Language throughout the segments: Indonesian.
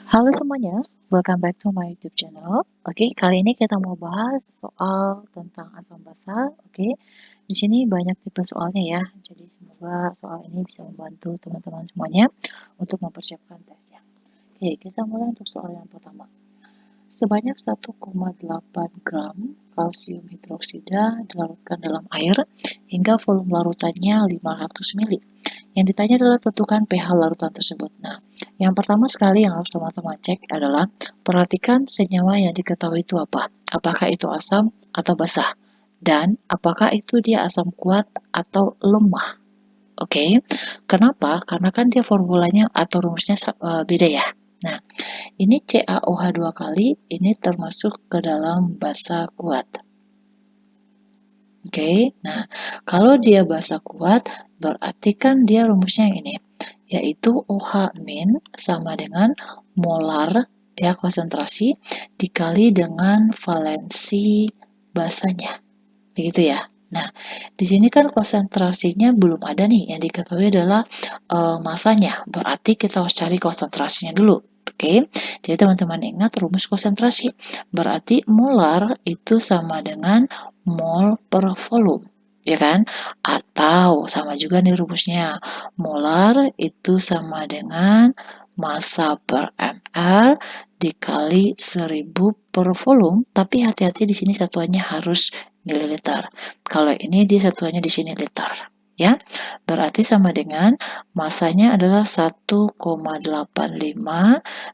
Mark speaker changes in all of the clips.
Speaker 1: Halo semuanya, welcome back to my YouTube channel. Oke, kali ini kita mau bahas soal tentang asam basa. Oke, di sini banyak tipe soalnya ya. Jadi semoga soal ini bisa membantu teman-teman semuanya untuk mempersiapkan tesnya. Oke, kita mulai untuk soal yang pertama. Sebanyak 1,8 gram kalsium hidroksida dilarutkan dalam air hingga volume larutannya 500 ml. Yang ditanya adalah tentukan pH larutan tersebut. Nah, yang pertama sekali yang harus teman-teman cek adalah perhatikan senyawa yang diketahui itu apa. Apakah itu asam atau basah? Dan apakah itu dia asam kuat atau lemah? Oke, kenapa? Karena kan dia formulanya atau rumusnya beda ya. Nah, ini CaOH 2 kali, ini termasuk ke dalam basa kuat. Oke, nah kalau dia basa kuat, berarti kan dia rumusnya yang ini, yaitu OH- sama dengan molar ya konsentrasi dikali dengan valensi basanya. Begitu ya. Nah, di sini kan konsentrasinya belum ada nih, yang diketahui adalah masanya. Berarti kita harus cari konsentrasinya dulu. Oke, jadi teman-teman ingat rumus konsentrasi. Berarti molar itu sama dengan mol per volume, ya kan? Atau sama juga nih rumusnya. Molar itu sama dengan massa per ml dikali 1000 per volume, tapi hati-hati di sini satuannya harus mililiter. Kalau ini dia satuannya di sini liter. Ya, berarti sama dengan masanya adalah 1,85,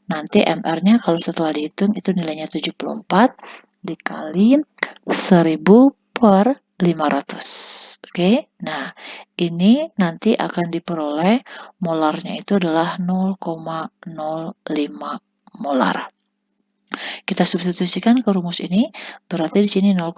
Speaker 1: nanti mR-nya kalau setelah dihitung itu nilainya 74 dikali 1000 per 500. Oke, nah ini nanti akan diperoleh molarnya itu adalah 0,05 molar. Kita substitusikan ke rumus ini, berarti di sini 0,05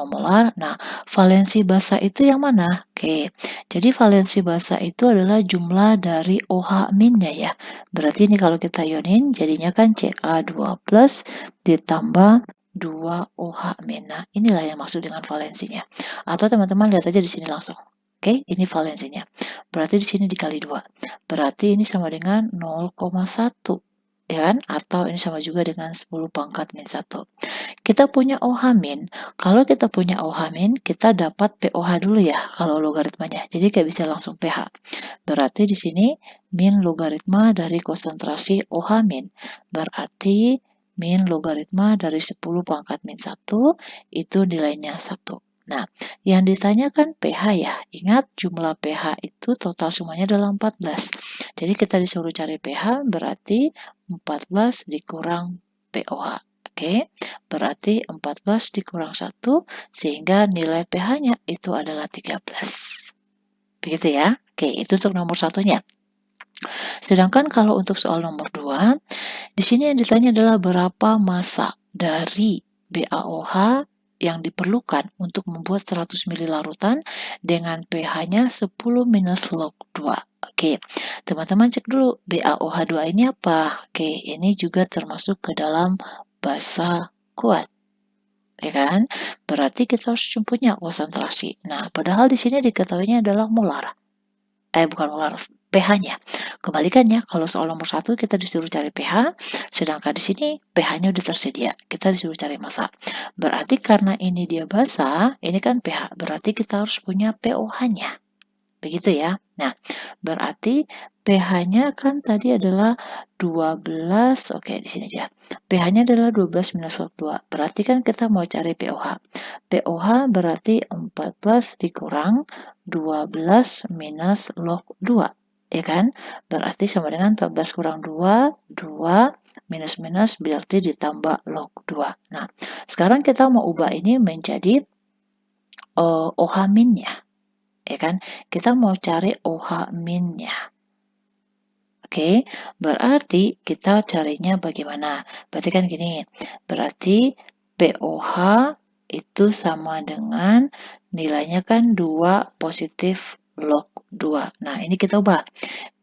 Speaker 1: molar. Nah, valensi basa itu yang mana? Oke, jadi valensi basa itu adalah jumlah dari OH-nya ya. Berarti ini kalau kita ionin, jadinya kan Ca2 plus ditambah 2OH-. Nah, inilah yang maksud dengan valensinya. Atau teman-teman lihat aja di sini langsung. Oke, ini valensinya. Berarti di sini dikali 2. Berarti ini sama dengan 0,1. Ya kan? Atau ini sama juga dengan 10 pangkat min 1. Kita punya OH min. Kalau kita punya OH min, kita dapat POH dulu ya kalau logaritmanya. Jadi kayak bisa langsung pH. Berarti di sini min logaritma dari konsentrasi OH min. Berarti min logaritma dari 10 pangkat min 1 itu nilainya 1. Nah, yang ditanyakan pH ya. Ingat jumlah pH itu total semuanya adalah 14. Jadi kita disuruh cari pH berarti 14 dikurang POH. Oke, berarti 14 dikurang 1 sehingga nilai pH-nya itu adalah 13. Begitu ya. Oke, itu untuk nomor satunya. Sedangkan kalau untuk soal nomor 2, di sini yang ditanya adalah berapa massa dari BaOH yang diperlukan untuk membuat 100 ml larutan dengan pH-nya 10 minus log 2. Oke, teman-teman cek dulu BaOH2 ini apa? Oke, ini juga termasuk ke dalam basa kuat. Ya kan? Berarti kita harus punya konsentrasi. Nah, padahal di sini diketahuinya adalah molar. Bukan molar, pH-nya. Kebalikannya, kalau soal nomor 1 kita disuruh cari pH, sedangkan di sini pH-nya udah tersedia. Kita disuruh cari massa. Berarti karena ini dia basa, ini kan pH. Berarti kita harus punya POH-nya. Begitu ya. Nah, berarti pH-nya kan tadi adalah 12. Oke, di sini aja. pH-nya adalah 12 minus log 2. Berarti kan kita mau cari POH. POH berarti 14 dikurang 12 minus log 2. Ya kan? Berarti sama dengan 14 kurang 2, 2 minus berarti ditambah log 2. Nah, sekarang kita mau ubah ini menjadi OH min-nya. Ya kan? Kita mau cari OH min-nya. Oke, berarti kita carinya bagaimana? Berarti kan gini, berarti POH itu sama dengan nilainya kan 2 positif log 2. Nah, ini kita ubah.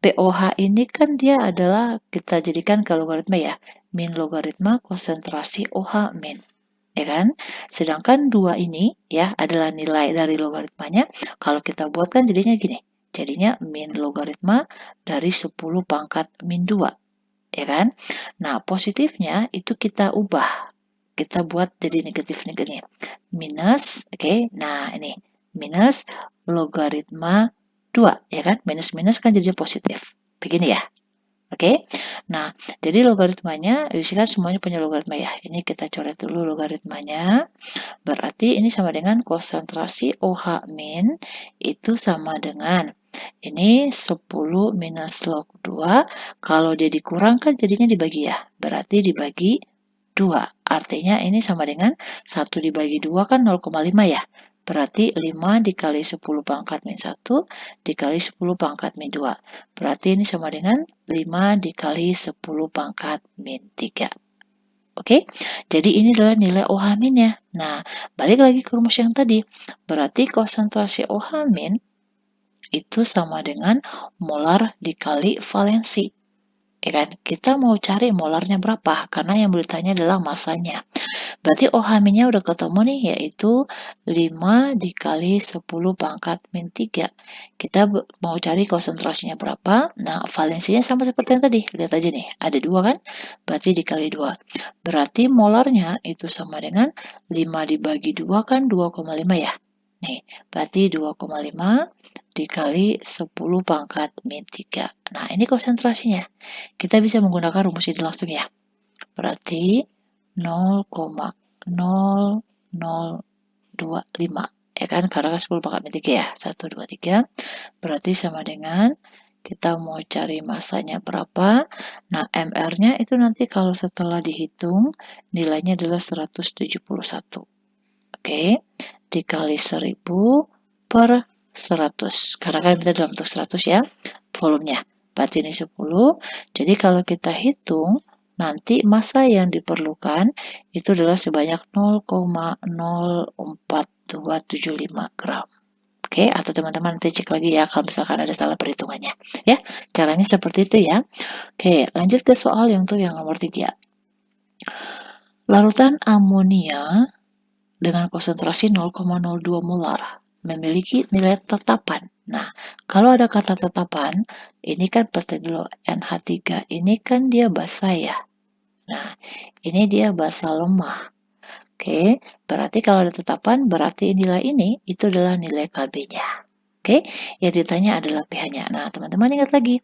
Speaker 1: POH ini kan dia adalah, kita jadikan ke logaritma ya, min logaritma konsentrasi OH min. Ya kan? Sedangkan 2 ini ya adalah nilai dari logaritmanya. Kalau kita buat kan jadinya gini. Jadinya min logaritma dari 10 pangkat min 2. ya kan? Nah, positifnya itu kita ubah. Kita buat jadi negatif gini. Minus, oke. Nah, ini minus logaritma 2, ya kan? Minus-minus kan jadi positif. Begini ya. Oke. Nah, jadi logaritmanya di sini kan semuanya punya logaritma ya. Ini kita coret dulu logaritmanya. Berarti ini sama dengan konsentrasi OH min itu sama dengan ini 10 minus log 2. Kalau dia dikurang kan jadinya dibagi ya. Berarti dibagi 2. Artinya ini sama dengan 1 dibagi 2 kan 0,5 ya. Berarti 5 dikali 10 pangkat min 1 dikali 10 pangkat min 2. Berarti ini sama dengan 5 dikali 10 pangkat min 3. Oke, jadi ini adalah nilai OH min-nya. Nah, balik lagi ke rumus yang tadi. Berarti konsentrasi OH min itu sama dengan molar dikali valensi. Ya kan? Kita mau cari molarnya berapa, karena yang ditanya adalah masanya. Berarti OH min-nya udah ketemu nih, yaitu 5 dikali 10 pangkat min 3. Kita mau cari konsentrasinya berapa. Nah, valensinya sama seperti yang tadi. Lihat aja nih, ada 2 kan? Berarti dikali 2. Berarti molarnya itu sama dengan 5 dibagi 2 kan 2,5 ya. Nih, berarti 2,5 dikali 10 pangkat min 3. Nah, ini konsentrasinya. Kita bisa menggunakan rumus ini langsung ya. Berarti 0,0025 ya kan, karena kan 10 pangkat min 3 ya. 1, 2, 3. Berarti sama dengan kita mau cari masanya berapa. Nah, MR-nya itu nanti kalau setelah dihitung nilainya adalah 171. Oke, dikali 1000 per 100. Karena kan kita dalam bentuk 100 ya, volumenya. Berarti ini 10. Jadi kalau kita hitung, nanti massa yang diperlukan itu adalah sebanyak 0,04275 gram. Oke, atau teman-teman nanti cek lagi ya kalau misalkan ada salah perhitungannya. Ya, caranya seperti itu ya. Oke, lanjut ke soal yang nomor 3. Larutan amonia dengan konsentrasi 0,02 molar memiliki nilai tetapan. Nah, kalau ada kata tetapan, ini kan perhatikan dulu NH3 ini kan dia basa ya. Nah, ini dia basa lemah. Oke, berarti kalau ada tetapan berarti nilai ini itu adalah nilai Kb-nya. Oke, yang ditanya adalah pH-nya. Nah, teman-teman ingat lagi,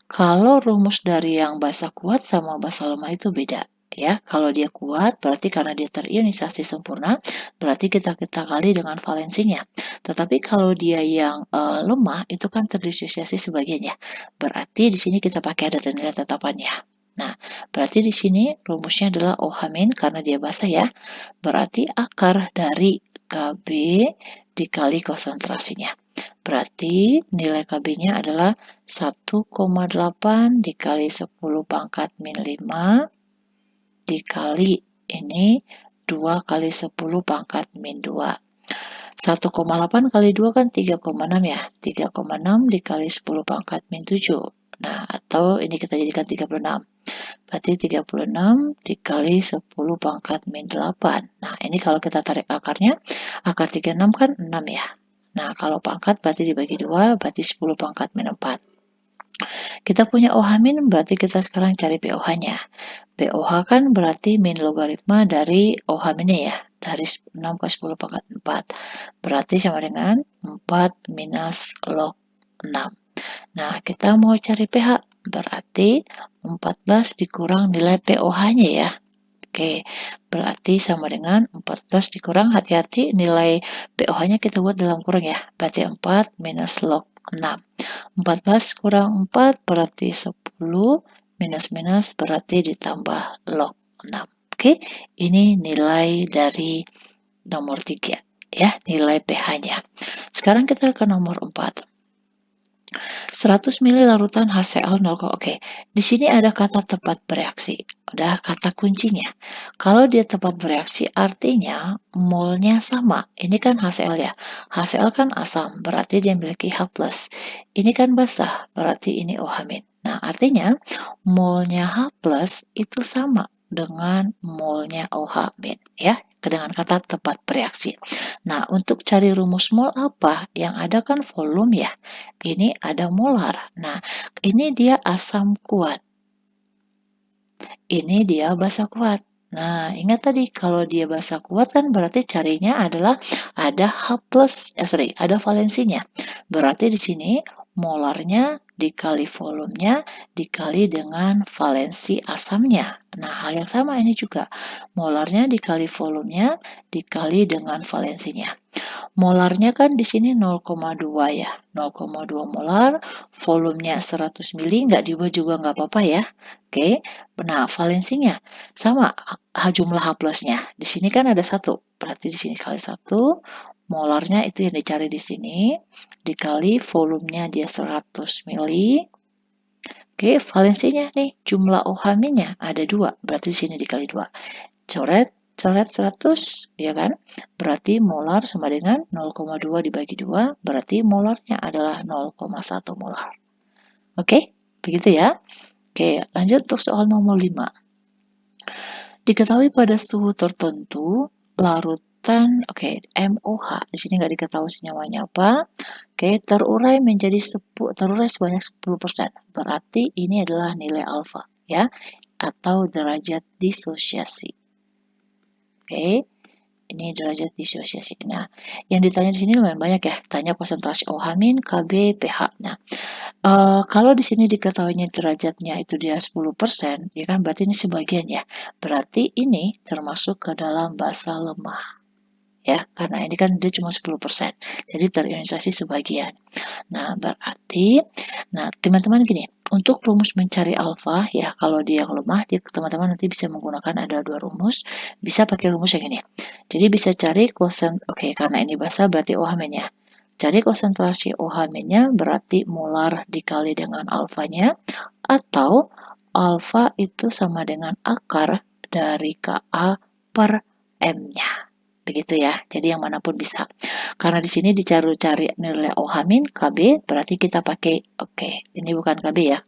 Speaker 1: kalau rumus dari yang basa kuat sama basa lemah itu beda. Ya, kalau dia kuat berarti karena dia terionisasi sempurna, berarti kita kali dengan valensinya. Tetapi kalau dia yang lemah itu kan terdisosiasi sebagiannya. Berarti di sini kita pakai ada nilai tetapannya. Nah, berarti di sini rumusnya adalah OH min karena dia basa ya. Berarti akar dari Kb dikali konsentrasinya. Berarti nilai Kb-nya adalah 1,8 dikali 10 pangkat min 5 dikali ini 2 kali 10 pangkat min 2. 1,8 kali 2 kan 3,6 ya. 3,6 dikali 10 pangkat min 7. Nah, atau ini kita jadikan 36. Berarti 36 dikali 10 pangkat min 8. Nah, ini kalau kita tarik akarnya, akar 36 kan 6 ya. Nah, kalau pangkat berarti dibagi 2, berarti 10 pangkat min 4. Kita punya OH min, berarti kita sekarang cari POH-nya. POH kan berarti min logaritma dari OH minnya ya, dari 6 ke 10 pangkat 4. Berarti sama dengan 4 minus log 6. Nah, kita mau cari pH, berarti 14 dikurang nilai POH-nya ya. Oke, berarti sama dengan 14 dikurang, hati-hati nilai POH-nya kita buat dalam kurung ya. Berarti 4 minus log 6. 14 kurang 4 berarti 10, minus-minus berarti ditambah log 6. Oke, ini nilai dari nomor 3 ya, nilai pH-nya. Sekarang kita ke nomor 4. 100 ml larutan HCl 0. Oke, di sini ada kata tepat bereaksi. Udah kata kuncinya. Kalau dia tepat bereaksi artinya molnya sama. Ini kan HCl ya. HCl kan asam, berarti dia memiliki H+. Ini kan basah, berarti ini OH-. Nah, artinya molnya H+ itu sama dengan molnya OH- ya, dengan kata tepat bereaksi. Nah, untuk cari rumus mol apa? Yang ada kan volume ya. Ini ada molar. Nah, ini dia asam kuat. ini dia basa kuat. Nah, ingat tadi kalau dia basa kuat kan berarti carinya adalah ada H plus, ada valensinya. Berarti di sini molarnya dikali volumenya dikali dengan valensi asamnya. Nah, hal yang sama ini juga. Molarnya dikali volumenya dikali dengan valensinya. Molarnya kan di sini 0,2 ya. 0,2 molar, volumenya 100 mili, nggak diubah juga nggak apa-apa ya. Oke, nah valensinya sama jumlah H plusnya. Di sini kan ada 1, berarti di sini kali 1, molarnya itu yang dicari di sini, dikali volumenya dia 100 mili. Oke, valensinya nih, jumlah OH-nya ada 2, berarti di sini dikali 2. Coret 100, ya kan? Berarti molar sama dengan 0,2 dibagi 2, berarti molarnya adalah 0,1 molar. Oke, begitu ya. Oke, lanjut untuk soal nomor 5. Diketahui pada suhu tertentu, larutan, MOH, di sini nggak diketahui senyawanya apa. Oke, terurai sebanyak 10%. Berarti ini adalah nilai alfa, ya, atau derajat disosiasi. Oke, ini derajat disosiasi. Nah, yang ditanya di sini lumayan banyak ya. Tanya konsentrasi OH-, Kb, pH. Nah, kalau di sini diketahuinya derajatnya itu dia 10%, ya kan berarti ini sebagian ya. Berarti ini termasuk ke dalam basa lemah. Ya, karena ini kan dia cuma 10%. Jadi terionisasi sebagian. Nah, berarti, teman-teman gini, untuk rumus mencari alfa, ya kalau dia yang lemah, teman-teman nanti bisa menggunakan ada 2 rumus, bisa pakai rumus yang ini. Jadi bisa cari karena ini basa berarti OH-nya. Cari konsentrasi OH-nya berarti molar dikali dengan alfanya, atau alfa itu sama dengan akar dari Ka per M-nya. Begitu ya, jadi yang manapun bisa. Karena di sini dicari nilai OH- Kb, berarti kita pakai, ini bukan Kb ya,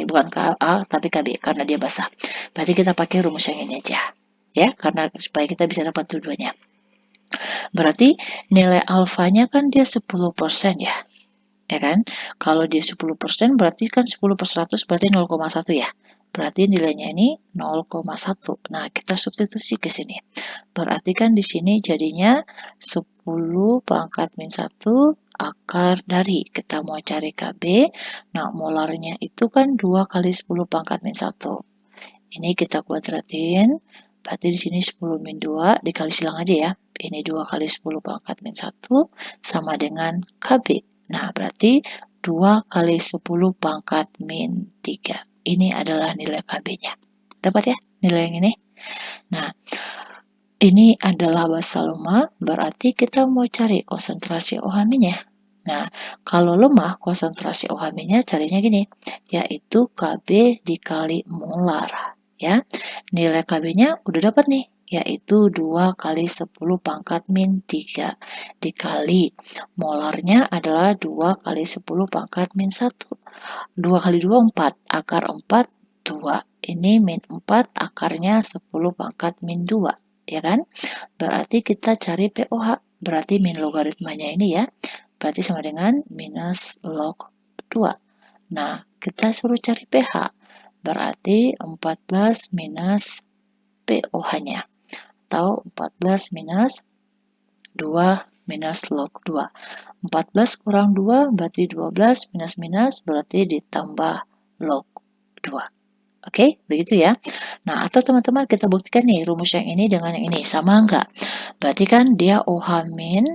Speaker 1: bukan Ka, tapi Kb, karena dia basah. Berarti kita pakai rumus yang ini aja, ya, karena supaya kita bisa dapat dua-duanya. Berarti nilai alfanya kan dia 10% ya, ya kan? Kalau dia 10% berarti kan 10 per 100 berarti 0,1 ya. Berarti nilainya ini 0,1. Nah, kita substitusi ke sini. Berarti kan di sini jadinya 10 pangkat min 1 akar dari, kita mau cari Kb. Nah, molarnya itu kan 2 kali 10 pangkat min 1. Ini kita kuadratin. Berarti di sini 10 min 2 dikali silang aja ya. Ini 2 kali 10 pangkat min 1 sama dengan Kb. Nah, berarti 2 kali 10 pangkat min 3. Ini adalah nilai Kb-nya. Dapat ya nilai yang ini? Nah, ini adalah basa lemah, berarti kita mau cari konsentrasi OH-nya. Nah, kalau lemah, konsentrasi OH-nya carinya gini, yaitu Kb dikali molar. Ya, nilai Kb-nya udah dapat nih, yaitu 2 kali 10 pangkat min 3 dikali molarnya adalah 2 kali 10 pangkat min 1. 2 kali 2, 4. Akar 4, 2. Ini min 4, akarnya 10 pangkat min 2. Ya kan? Berarti kita cari POH. Berarti min logaritmanya ini ya. Berarti sama dengan minus log 2. Nah, kita suruh cari pH. Berarti 14 minus POH-nya. Atau 14 minus 2 minus log 2. 14 kurang 2 berarti 12, minus berarti ditambah log 2. Oke, begitu ya. Nah, atau teman-teman kita buktikan nih rumus yang ini dengan yang ini. Sama enggak? Berarti kan dia OH min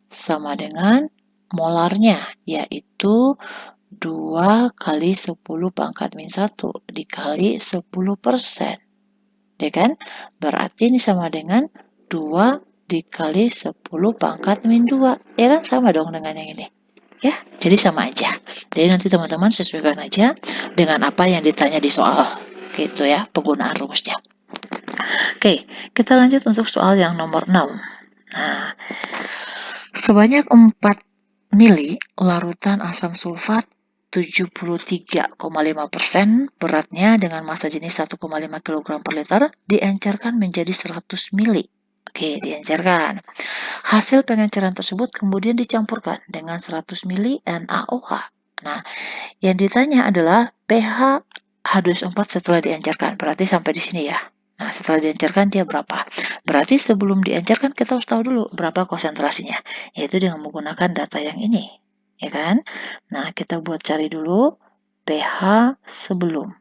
Speaker 1: sama dengan molarnya, yaitu 2 kali 10 pangkat min 1 dikali 10%. Ya kan? Berarti ini sama dengan 2 dikali 10 pangkat min 2. Ya kan? Sama dong dengan yang ini. Ya, jadi sama aja. Jadi nanti teman-teman sesuaikan aja dengan apa yang ditanya di soal. Gitu ya, penggunaan rumusnya. Oke, kita lanjut untuk soal yang nomor 6. Nah, sebanyak 4 mili larutan asam sulfat 73,5% beratnya dengan massa jenis 1,5 kg per liter diencerkan menjadi 100 mili. Oke, diencerkan. Hasil pengenceran tersebut kemudian dicampurkan dengan 100 mili NaOH. Nah, yang ditanya adalah pH H2SO4 setelah diencerkan. Berarti sampai di sini ya. Nah, setelah diencerkan dia berapa? Berarti sebelum diencerkan kita harus tahu dulu berapa konsentrasinya, yaitu dengan menggunakan data yang ini, ya kan? Nah, kita buat cari dulu pH sebelum,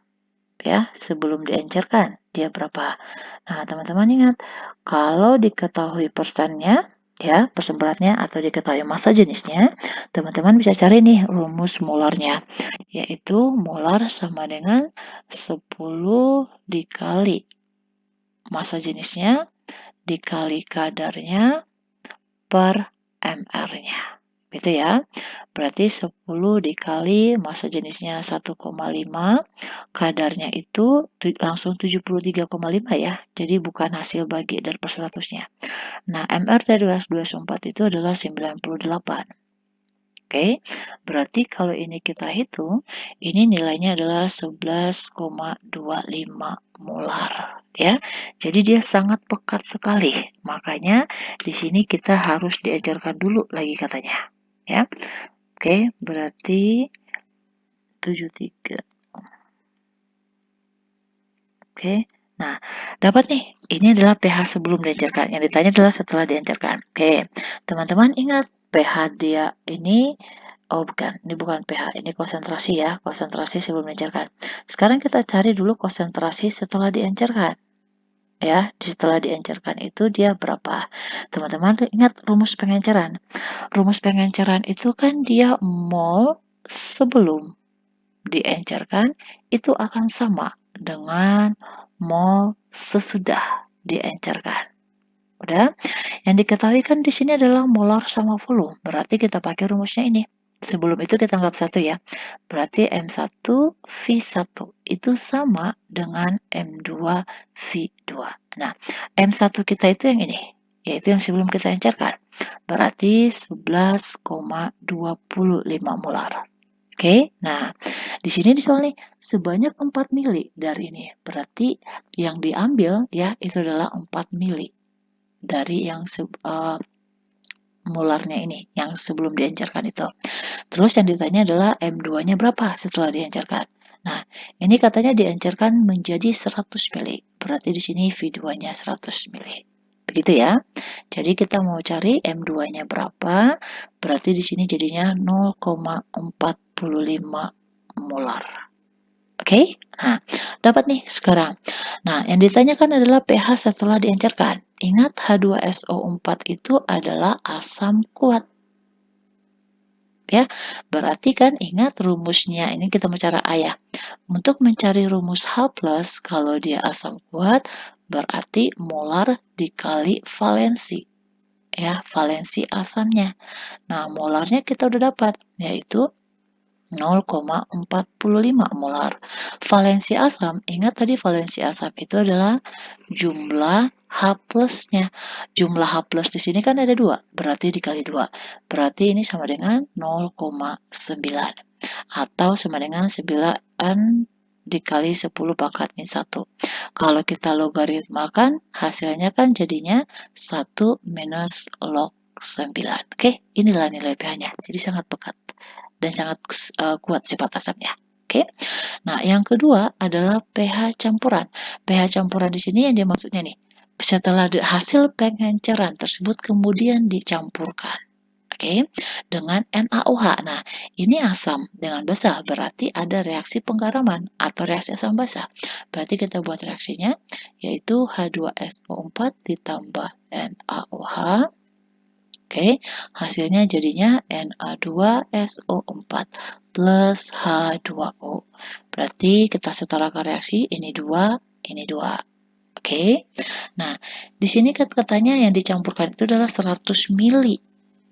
Speaker 1: ya, sebelum diencerkan dia berapa. Nah, teman-teman ingat, kalau diketahui persennya, ya, persen beratnya atau diketahui massa jenisnya, teman-teman bisa cari nih rumus molarnya, yaitu molar sama dengan 10 dikali massa jenisnya dikali kadarnya per mR-nya. Gitu ya. Berarti 10 dikali massa jenisnya 1,5, kadarnya itu langsung 73,5 ya. Jadi bukan hasil bagi dari per 100-nya. Nah, MR dari H2SO4 itu adalah 98. Oke, berarti kalau ini kita hitung, ini nilainya adalah 11,25 molar, ya. Jadi dia sangat pekat sekali. Makanya di sini kita harus diajarkan dulu lagi katanya, ya. Oke, berarti 73. Oke. Nah, dapat nih. Ini adalah pH sebelum diencerkan. Yang ditanya adalah setelah diencerkan. Oke, teman-teman ingat pH dia ini. Oh bukan, ini bukan pH, ini konsentrasi ya, konsentrasi sebelum diencerkan. Sekarang kita cari dulu konsentrasi setelah diencerkan. Ya, setelah diencerkan itu dia berapa? Teman-teman ingat rumus pengenceran. Rumus pengenceran itu kan dia mol sebelum diencerkan itu akan sama dengan mol sesudah diencerkan. Udah? Yang diketahui kan di sini adalah molar sama volume. Berarti kita pakai rumusnya ini. Sebelum itu kita anggap 1 ya. Berarti M1V1 itu sama dengan M2V2. Nah, M1 kita itu yang ini, yaitu yang sebelum kita encerkan. Berarti 11,25 molar. Oke, nah di sini di soal nih sebanyak 4 mili dari ini. Berarti yang diambil ya itu adalah 4 mili dari yang molarnya ini, yang sebelum diencerkan itu. Terus yang ditanya adalah M2-nya berapa setelah diencerkan. Nah, ini katanya diencerkan menjadi 100 mili. Berarti di sini V2-nya 100 mili. Begitu ya. Jadi kita mau cari M2-nya berapa? Berarti di sini jadinya 0,45 molar. Oke? Nah, dapat nih sekarang. Nah, yang ditanyakan adalah pH setelah diencerkan. Ingat H2SO4 itu adalah asam kuat. Ya, berarti kan ingat rumusnya. Ini kita mau cara A ya. Untuk mencari rumus H+, kalau dia asam kuat, berarti molar dikali valensi. Ya, valensi asamnya. Nah, molarnya kita udah dapat, yaitu 0,45 molar. Valensi asam, ingat tadi valensi asam itu adalah jumlah H plusnya. Jumlah H plus di sini kan ada 2, berarti dikali 2. Berarti ini sama dengan 0,9. Atau sama dengan 9 dikali 10 pangkat min 1. Kalau kita logaritmakan, hasilnya kan jadinya 1 minus log 9. Oke, inilah nilai pH-nya. Jadi sangat pekat dan sangat kuat sifat asamnya. Oke. Nah, yang kedua adalah pH campuran. pH campuran di sini yang dia maksudnya nih, setelah hasil pengenceran tersebut kemudian dicampurkan. Oke, dengan NaOH. Nah, ini asam dengan basa, berarti ada reaksi penggaraman atau reaksi asam basa. Berarti kita buat reaksinya, yaitu H2SO4 ditambah NaOH. Oke, hasilnya jadinya Na2SO4 plus H2O. Berarti kita setarakan reaksi, ini 2, ini 2. Oke, nah di sini katanya yang dicampurkan itu adalah 100 mili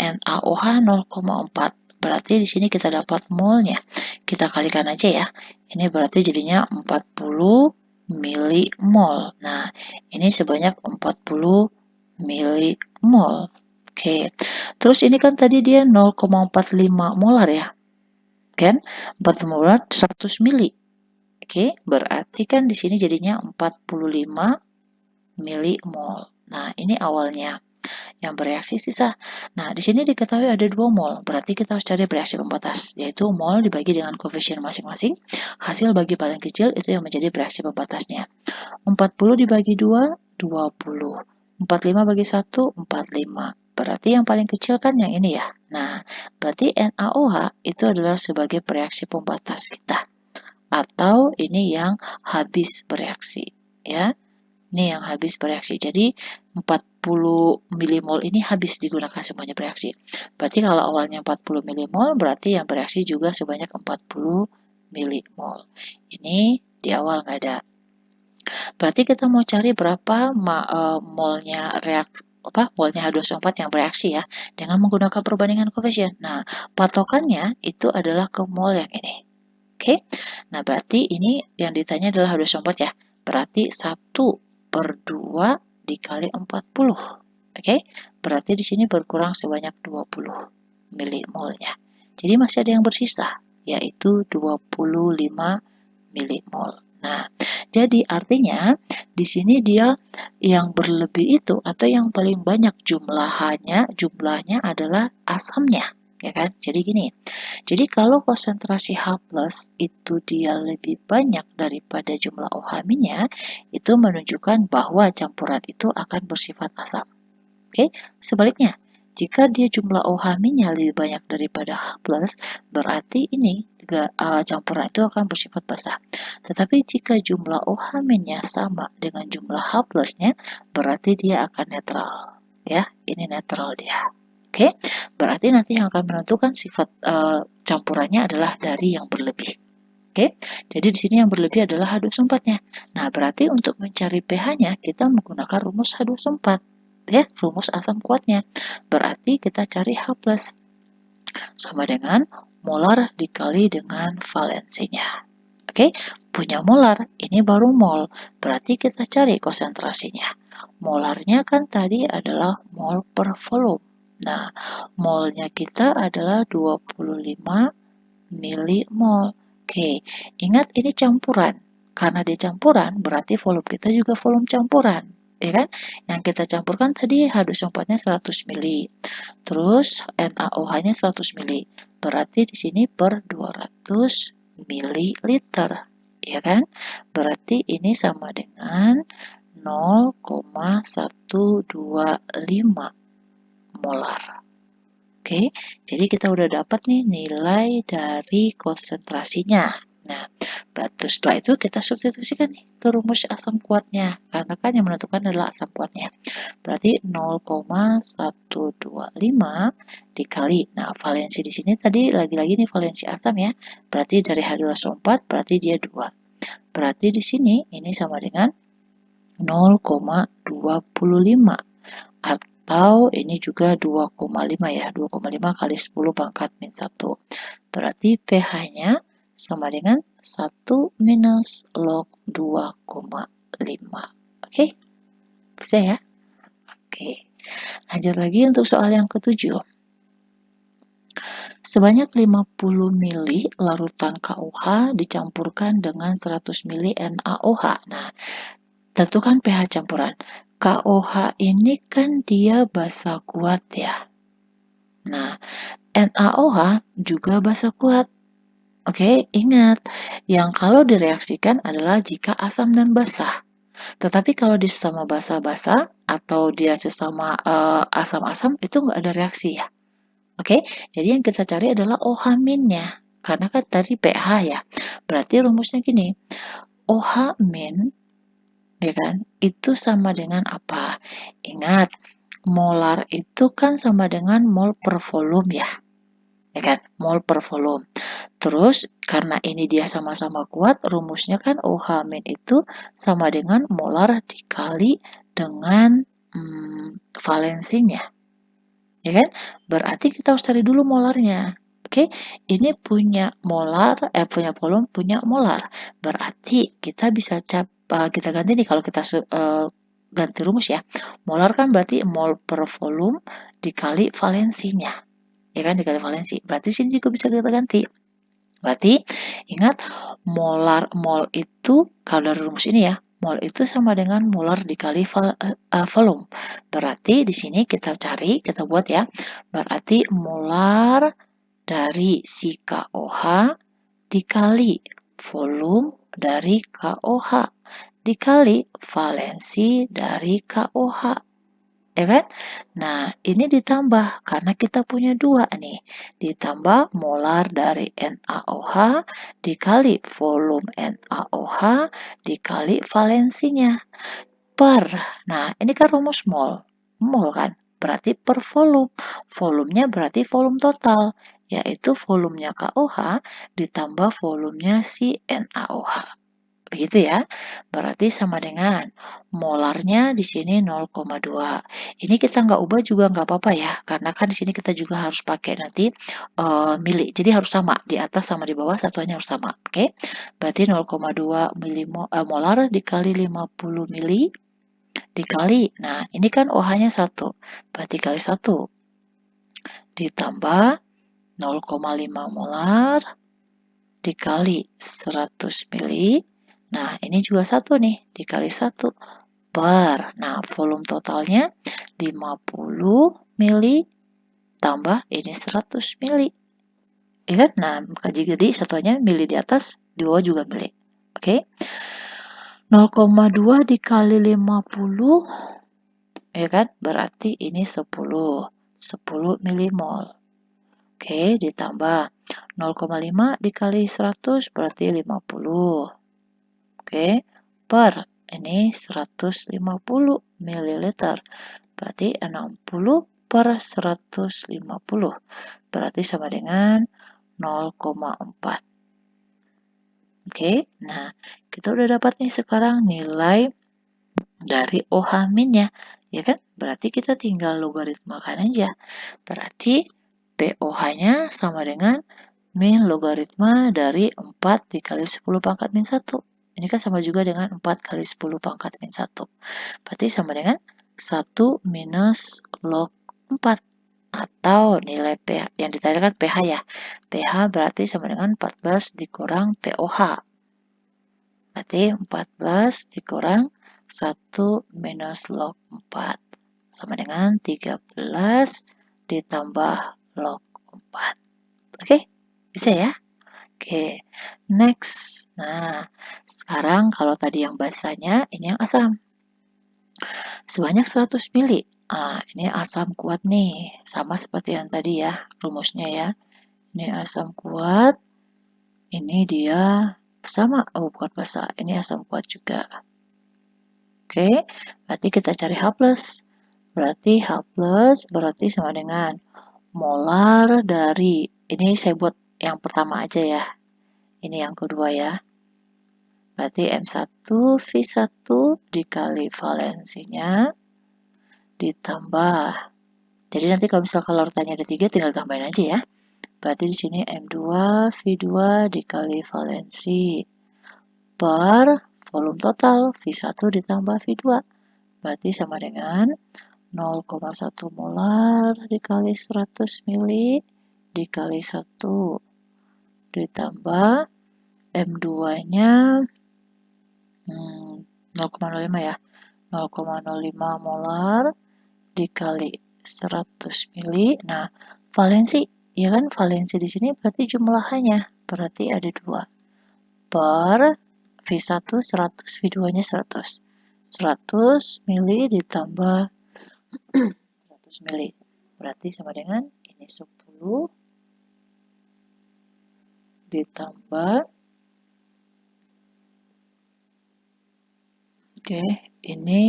Speaker 1: NaOH 0,4. Berarti di sini kita dapat molnya. Kita kalikan aja ya. Ini berarti jadinya 40 milimol. Nah, ini sebanyak 40 milimol. Oke, terus ini kan tadi dia 0,45 molar ya, kan? 40 molar 100 mili. Oke, berarti kan di sini jadinya 45 milimol. Nah, ini awalnya. yang bereaksi sisa. Nah, di sini diketahui ada 2 mol, berarti kita harus cari bereaksi pembatas, yaitu mol dibagi dengan koefisien masing-masing, hasil bagi paling kecil itu yang menjadi bereaksi pembatasnya. 40 dibagi 2, 20. 45 bagi 1, 45. Berarti yang paling kecil kan yang ini ya. Nah, berarti NaOH itu adalah sebagai bereaksi pembatas kita. Atau ini yang habis bereaksi, ya. Ini yang habis bereaksi. Jadi 40 milimol ini habis digunakan semuanya bereaksi. Berarti kalau awalnya 40 milimol, berarti yang bereaksi juga sebanyak 40 milimol. Ini di awal nggak ada. Berarti kita mau cari berapa molnya molnya H2SO4 yang bereaksi ya, dengan menggunakan perbandingan koefisien. Nah, patokannya itu adalah ke mol yang ini. Oke, nah berarti ini yang ditanya adalah H2SO4 ya. Berarti 1/2 dikali 40. Oke, berarti di sini berkurang sebanyak 20 milimolnya. Jadi masih ada yang bersisa, yaitu 25 milimol. Nah, jadi artinya di sini dia yang berlebih itu atau yang paling banyak jumlahnya adalah asamnya, ya kan? Jadi gini. Jadi kalau konsentrasi H+ itu dia lebih banyak daripada jumlah OH-nya, itu menunjukkan bahwa campuran itu akan bersifat asam. Oke, sebaliknya, jika dia jumlah OH-nya lebih banyak daripada H+, berarti ini campuran itu akan bersifat basa. Tetapi jika jumlah OH-nya sama dengan jumlah H+-nya, berarti dia akan netral. Ya, ini netral dia. Oke, berarti nanti yang akan menentukan sifat campurannya adalah dari yang berlebih. Oke, jadi di sini yang berlebih adalah H2SO4-nya. Nah, berarti untuk mencari pH-nya kita menggunakan rumus H2SO4. Ya, rumus asam kuatnya. Berarti kita cari H+ sama dengan molar dikali dengan valensinya. Oke, punya molar, ini baru mol. Berarti kita cari konsentrasinya. Molarnya kan tadi adalah mol per volume. Nah, molnya kita adalah 25 milimol. Oke, ingat ini campuran. Karena dia campuran, berarti volume kita juga volume campuran. Ya kan? Yang kita campurkan tadi H2SO4-nya 100 mili. Terus NaOH-nya 100 mili. Berarti di sini per 200 mililiter. Ya kan? Berarti ini sama dengan 0,125 molar. Oke, jadi kita udah dapat nih nilai dari konsentrasinya. Nah, setelah itu kita substitusikan nih ke rumus asam kuatnya, karena kan yang menentukan adalah asam kuatnya. Berarti 0,125 dikali. Nah, valensi di sini tadi lagi-lagi nih valensi asam ya. Berarti dari H2SO4 berarti dia 2. Berarti di sini ini sama dengan 0,25. Atau ini juga 2,5 ya, 2,5 kali 10 pangkat min 1. Berarti pH-nya sama dengan 1 minus log 2,5. Oke, bisa ya? Oke, lanjut lagi untuk soal yang ke-7. Sebanyak 50 mili larutan KOH dicampurkan dengan 100 mili NaOH. Nah, tentukan pH campuran. KOH ini kan dia basa kuat ya. Nah, NaOH juga basa kuat. Oke, ingat, yang kalau direaksikan adalah jika asam dan basa. Tetapi kalau di sesama basa-basa atau dia sesama asam-asam itu nggak ada reaksi ya. Oke, jadi yang kita cari adalah OH-nya. Karena kan tadi pH ya. Berarti rumusnya gini, OH- ya kan, itu sama dengan apa? Ingat, molar itu kan sama dengan mol per volume ya kan, mol per volume. Terus karena ini dia sama-sama kuat, rumusnya kan OH- itu sama dengan molar dikali dengan valensinya, ya kan? Berarti kita harus cari dulu molarnya. Oke, ini punya volume, punya molar. Berarti kita bisa kita ganti nih kalau kita ganti rumus ya. Molar kan berarti mol per volume dikali valensinya. Ya kan, dikali valensi. Berarti sini juga bisa kita ganti. Berarti ingat mol itu kalau dari rumus ini ya, Mol itu sama dengan molar dikali volume. Berarti di sini kita buat ya. Berarti molar dari si KOH dikali volume dari KOH dikali valensi dari KOH. Ya kan? Nah, ini ditambah karena kita punya 2 nih. Ditambah molar dari NaOH dikali volume NaOH dikali valensinya per. Nah, ini kan rumus mol. Mol kan? Berarti per volume. Volumenya berarti volume total, yaitu volumenya KOH ditambah volumenya si NaOH. Begitu ya. Berarti sama dengan molarnya di sini 0,2. Ini kita nggak ubah juga nggak apa-apa ya, karena kan di sini kita juga harus pakai nanti mili. Jadi harus sama di atas sama di bawah satuannya harus sama. Oke. Berarti 0,2 molar dikali 50 mili dikali. Nah, ini kan OH-nya 1. Berarti kali 1 ditambah 0,5 molar dikali 100 mili. Nah, ini juga 1 nih, dikali 1 per. Nah, volume totalnya 50 mili tambah ini 100 mili. Ya kan? Nah, jadi satuannya mili di atas, di bawah juga mili. Oke. 0,2 dikali 50, ya kan? Berarti ini 10 milimol. Oke, ditambah 0,5 dikali 100 berarti 50. Oke, per ini 150 ml. Berarti 60 per 150. Berarti sama dengan 0,4. Oke, nah kita udah dapat nih sekarang nilai dari OH minnya. Ya kan? Berarti kita tinggal logaritmakan aja. Berarti POH-nya sama dengan min logaritma dari 4 dikali 10 pangkat min 1. Ini kan sama juga dengan 4 kali 10 pangkat min 1. Berarti sama dengan 1 minus log 4. Atau nilai pH, yang ditanya kan pH ya. pH berarti sama dengan 14 dikurang POH. Berarti 14 dikurang 1 minus log 4. Sama dengan 13 ditambah log 4. Oke, bisa ya? Oke, next. Nah, sekarang kalau tadi yang basanya, ini yang asam. Sebanyak 100 mili. Ini asam kuat nih. Sama seperti yang tadi ya, rumusnya ya. Ini asam kuat. Ini dia sama. Oh, bukan basa. Ini asam kuat juga. Oke, berarti kita cari H+. Berarti H+, berarti sama dengan molar dari, ini saya buat yang pertama aja ya. Ini yang kedua ya. Berarti M1V1 dikali valensinya ditambah. Jadi nanti kalau misalkan larutannya ada 3 tinggal tambahin aja ya. Berarti di sini M2V2 dikali valensi per volume total V1 ditambah V2. Berarti sama dengan 0,1 molar dikali 100 mili dikali 1 ditambah M2-nya 0,05 ya. 0,05 molar dikali 100 mili. Nah, valensi, ya kan? Valensi di sini berarti jumlahannya. Berarti ada 2. Per V1 100, V2-nya 100. 100 mili ditambah 100 mili. Berarti sama dengan ini 10 ditambah, oke, ini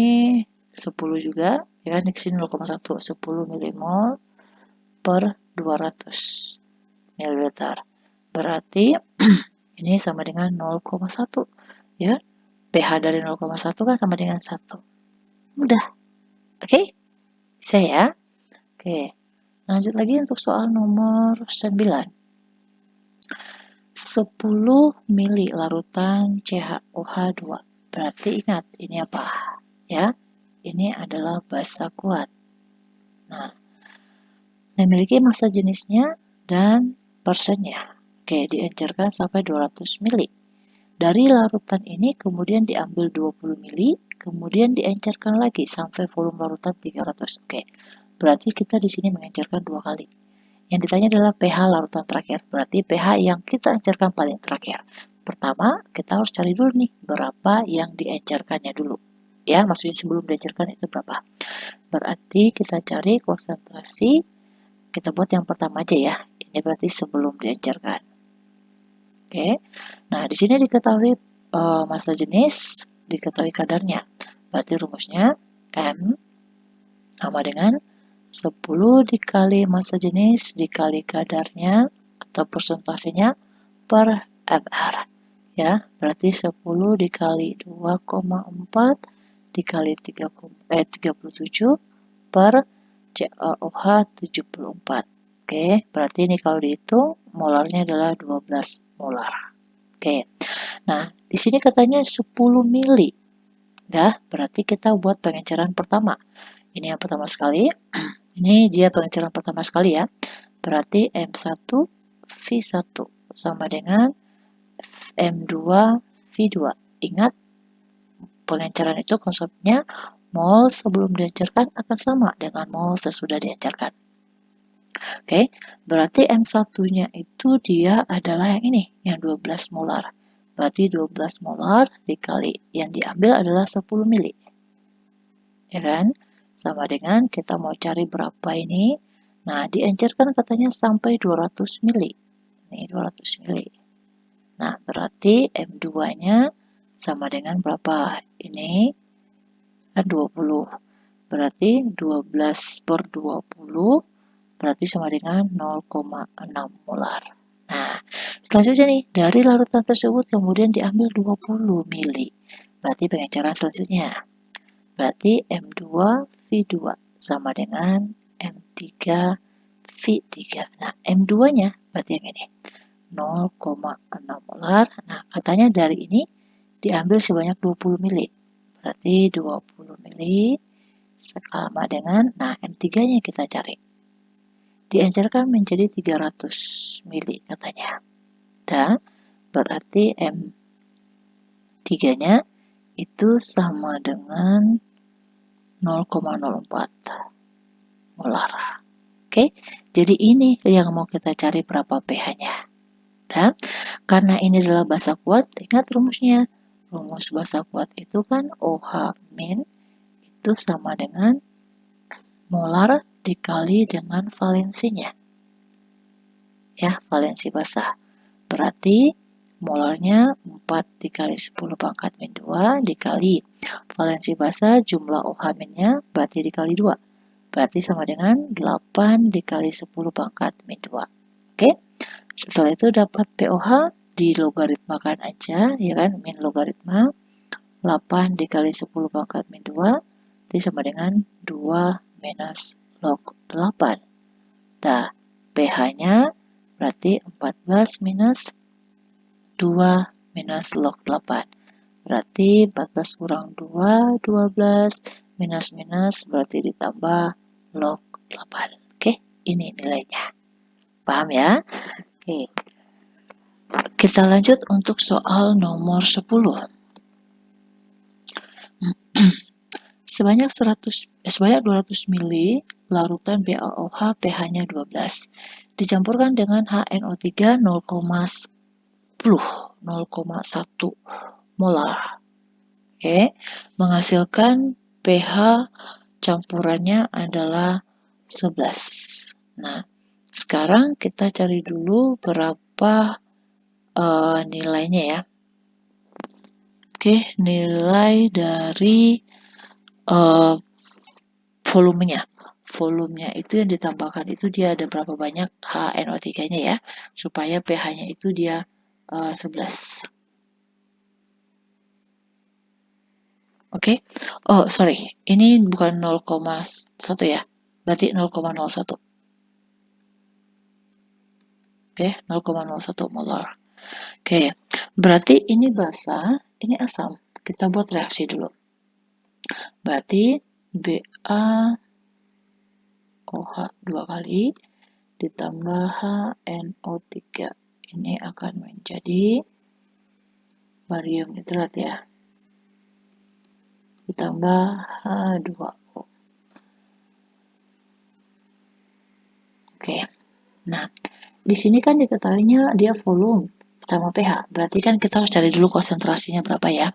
Speaker 1: 10 juga, ya kan, di sini 0,1, 10 milimol per 200 ml. Berarti ini sama dengan 0,1, ya. pH dari 0,1 kan sama dengan 1. Mudah. Oke? Bisa ya? Oke. Lanjut lagi untuk soal nomor 9. 10 mili larutan CaOH2. Berarti ingat, ini apa? Ya, ini adalah basa kuat. Nah, memiliki massa jenisnya dan persennya. Oke, diencerkan sampai 200 mili. dari larutan ini kemudian diambil 20 mili, kemudian diencerkan lagi sampai volume larutan 300. Oke, berarti kita di sini mengencerkan 2 kali. Yang ditanya adalah pH larutan terakhir, berarti pH yang kita encerkan paling terakhir. Pertama, kita harus cari dulu nih, berapa yang diencerkannya dulu. Ya, maksudnya sebelum diencerkan itu berapa. Berarti kita cari konsentrasi, kita buat yang pertama aja ya. Ini berarti sebelum diencerkan. Oke, nah di sini diketahui massa jenis, diketahui kadarnya. Berarti rumusnya M sama dengan 10 dikali massa jenis dikali kadarnya atau persentasenya per mR. Ya, berarti 10 dikali 2,4 dikali 37 per CaOH 74. Oke, berarti ini kalau dihitung molarnya adalah 12 molar. Oke. Nah, di sini katanya 10 mili. Ya, berarti kita buat pengenceran pertama. Ini yang pertama sekali. Ini dia pengenceran pertama sekali ya. Berarti M1 V1 sama dengan M2 V2. Ingat, pengenceran itu konsepnya mol sebelum diencerkan akan sama dengan mol sesudah diencerkan. Oke, berarti M1-nya itu dia adalah yang ini, yang 12 molar. Berarti 12 molar dikali yang diambil adalah 10 mili. Ya kan? Sama dengan kita mau cari berapa ini. Nah, diencerkan katanya sampai 200 mili. Nih, 200 mili. Nah, berarti M2-nya sama dengan berapa? Ini kan 20. Berarti 12 per 20 berarti sama dengan 0,6 molar. Nah, selanjutnya nih, dari larutan tersebut kemudian diambil 20 mili. Berarti pengenceran selanjutnya. Berarti M2 V2 sama dengan M3 V3. Nah, M2-nya berarti yang ini 0,6 molar. Nah, katanya dari ini diambil sebanyak 20 mili. Berarti 20 mili sama dengan, nah M3-nya kita cari. Diencerkan menjadi 300 mili katanya. Dan berarti M3-nya itu sama dengan 0,04 molar. Oke, jadi ini yang mau kita cari berapa pH-nya. Dan karena ini adalah basa kuat, ingat rumusnya. Rumus basa kuat itu kan OH min itu sama dengan molar dikali dengan valensinya. Ya, valensi basa. Berarti molarnya 4 dikali 10 pangkat min 2 dikali valensi basa jumlah OH minnya berarti dikali 2. Berarti sama dengan 8 dikali 10 pangkat min 2. Oke? Setelah itu dapat POH dilogaritmakan aja, ya kan? Min logaritma 8 dikali 10 pangkat min 2 itu sama dengan 2 minus log 8. Nah, pH-nya berarti 14 minus 2 minus log 8. Berarti 14 kurang 2, 12. Minus berarti ditambah log 8. Oke, ini nilainya. Paham ya? Oke. Kita lanjut untuk soal nomor 10. Sebanyak 200 mili larutan BaOH pH-nya 12. Dicampurkan dengan HNO3 0,1 molar. Oke, menghasilkan pH campurannya adalah 11. Nah, sekarang kita cari dulu berapa nilainya ya. Oke, nilai dari volumenya. Volumenya itu yang ditambahkan itu dia ada berapa banyak HNO3-nya ya, supaya pH-nya itu dia 11. Oke. Oh, sorry. Ini bukan 0,1 ya. Berarti 0,01. Oke, 0,01 molar. Oke. Berarti ini basa, ini asam. Kita buat reaksi dulu. Berarti BaOH 2 kali ditambah HNO3. Ini akan menjadi barium nitrat ya, ditambah H2O. Oke. Nah, di sini kan diketahuinya dia volume sama pH. Berarti kan kita harus cari dulu konsentrasinya berapa ya.